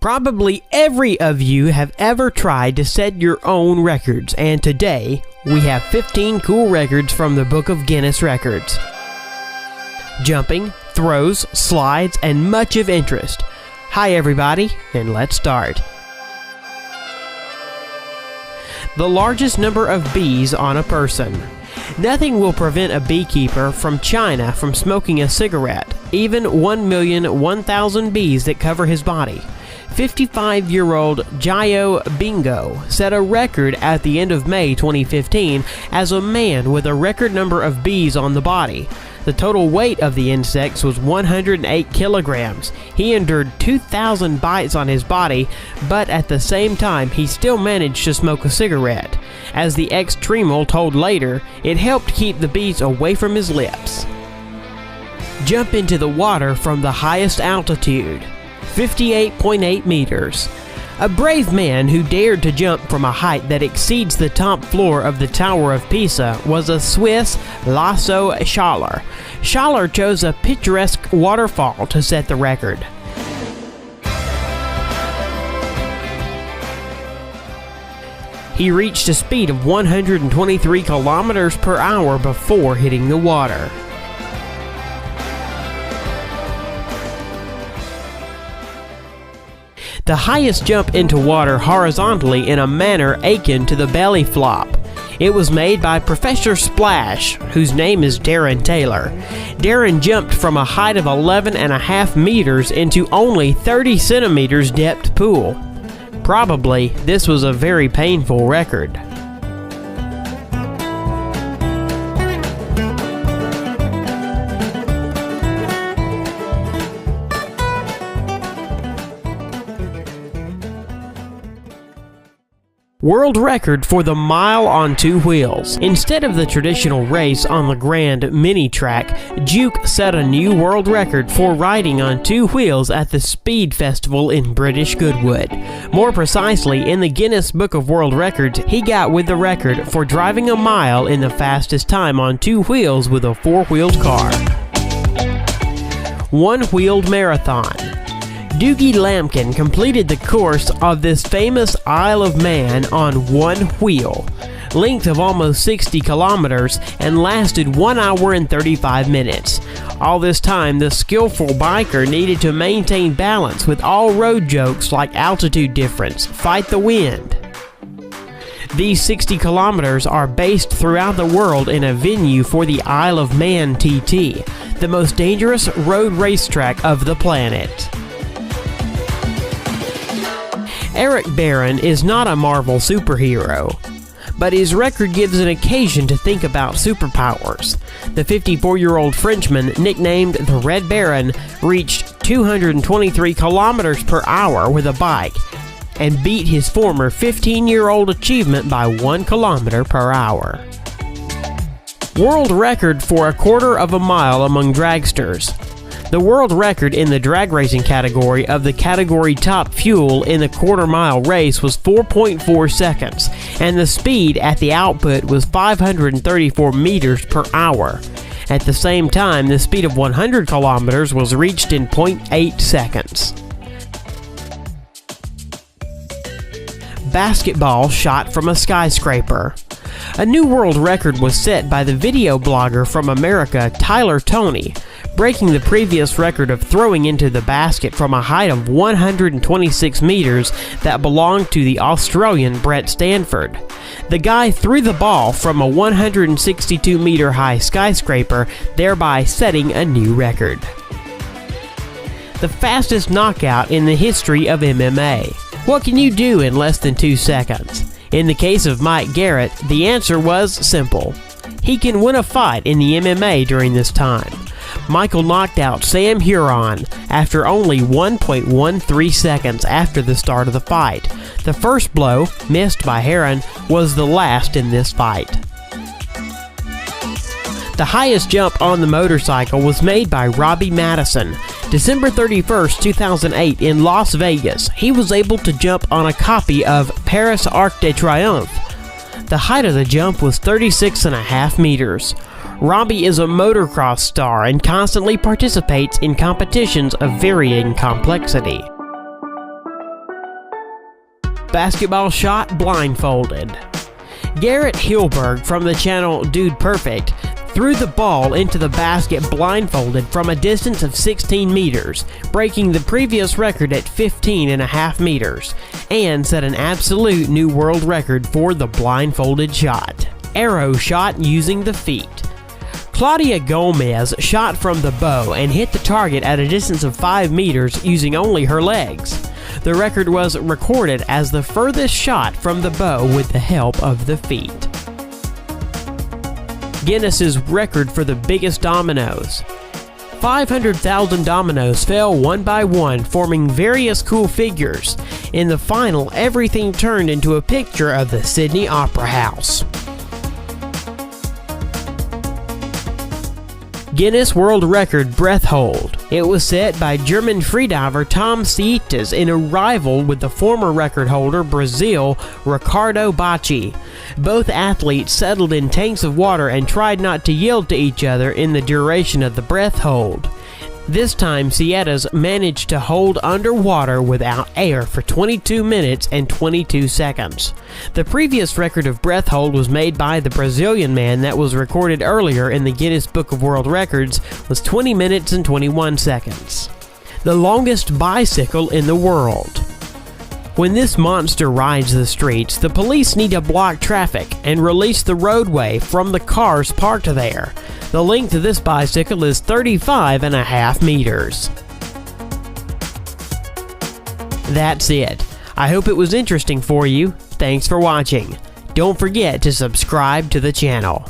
Probably every of you have ever tried to set your own records, and today we have 15 cool records from the Book of Guinness Records. Jumping, throws, slides, and much of interest. Hi everybody, and let's start. The largest number of bees on a person. Nothing will prevent a beekeeper from China from smoking a cigarette, even 1,001,000 bees that cover his body. 55-year-old Jayo Bingo set a record at the end of May 2015 as a man with a record number of bees on the body. The total weight of the insects was 108 kilograms. He endured 2,000 bites on his body, but at the same time he still managed to smoke a cigarette. As the ex-Tremel told later, it helped keep the bees away from his lips. Jump into the water from the highest altitude. 58.8 meters. A brave man who dared to jump from a height that exceeds the top floor of the Tower of Pisa was a Swiss Lasso Schaller. Schaller chose a picturesque waterfall to set the record. He reached a speed of 123 kilometers per hour before hitting the water. The highest jump into water horizontally in a manner akin to the belly flop. It was made by Professor Splash, whose name is Darren Taylor. Darren jumped from a height of 11.5 meters into only 30 centimeters depth pool. Probably, this was a very painful record. World record for the mile on two wheels. Instead of the traditional race on the Grand Mini Track, Juke set a new world record for riding on two wheels at the Speed Festival in British Goodwood. More precisely, in the Guinness Book of World Records, he got with the record for driving a mile in the fastest time on two wheels with a four-wheeled car. One-wheeled marathon. Doogie Lampkin completed the course of this famous Isle of Man on one wheel, length of almost 60 kilometers, and lasted 1 hour and 35 minutes. All this time, the skillful biker needed to maintain balance with all road jokes like altitude difference, fight the wind. These 60 kilometers are based throughout the world in a venue for the Isle of Man TT, the most dangerous road racetrack of the planet. Eric Barron is not a Marvel superhero, but his record gives an occasion to think about superpowers. The 54-year-old Frenchman, nicknamed the Red Baron, reached 223 kilometers per hour with a bike and beat his former 15-year-old achievement by 1 kilometer per hour. World record for a quarter of a mile among dragsters. The world record in the drag racing category of the category top fuel in the quarter-mile race was 4.4 seconds, and the speed at the output was 534 meters per hour. At the same time, the speed of 100 kilometers was reached in 0.8 seconds. Basketball shot from a skyscraper. A new world record was set by the video blogger from America, Tyler Toney, breaking the previous record of throwing into the basket from a height of 126 meters that belonged to the Australian Brett Stanford. The guy threw the ball from a 162-meter high skyscraper, thereby setting a new record. The fastest knockout in the history of MMA. What can you do in less than 2 seconds? In the case of Mike Garrett, the answer was simple. He can win a fight in the MMA during this time. Michael knocked out Sam Huron after only 1.13 seconds after the start of the fight. The first blow, missed by Heron, was the last in this fight. The highest jump on the motorcycle was made by Robbie Madison. December 31st, 2008 in Las Vegas, he was able to jump on a copy of Paris Arc de Triomphe. The height of the jump was 36.5 meters. Robbie is a motocross star and constantly participates in competitions of varying complexity. basketball shot blindfolded. Garrett Hilberg from the channel Dude Perfect threw the ball into the basket blindfolded from a distance of 16 meters, breaking the previous record at 15.5 meters, and set an absolute new world record for the blindfolded shot. Arrow shot using the feet. Claudia Gomez shot from the bow and hit the target at a distance of 5 meters using only her legs. The record was recorded as the furthest shot from the bow with the help of the feet. Guinness's record for the biggest dominoes. 500,000 dominoes fell one by one, forming various cool figures. In the final, everything turned into a picture of the Sydney Opera House. Guinness World Record breath hold. It was set by German freediver Tom Sietes in a rival with the former record holder, Brazil, Ricardo Bacci. Both athletes settled in tanks of water and tried not to yield to each other in the duration of the breath hold. This time, Sietes managed to hold underwater without air for 22 minutes and 22 seconds. The previous record of breath hold was made by the Brazilian man that was recorded earlier in the Guinness Book of World Records was 20 minutes and 21 seconds. The longest bicycle in the world. When this monster rides the streets, the police need to block traffic and release the roadway from the cars parked there. The length of this bicycle is 35.5 meters. That's it. I hope it was interesting for you. Thanks for watching. Don't forget to subscribe to the channel.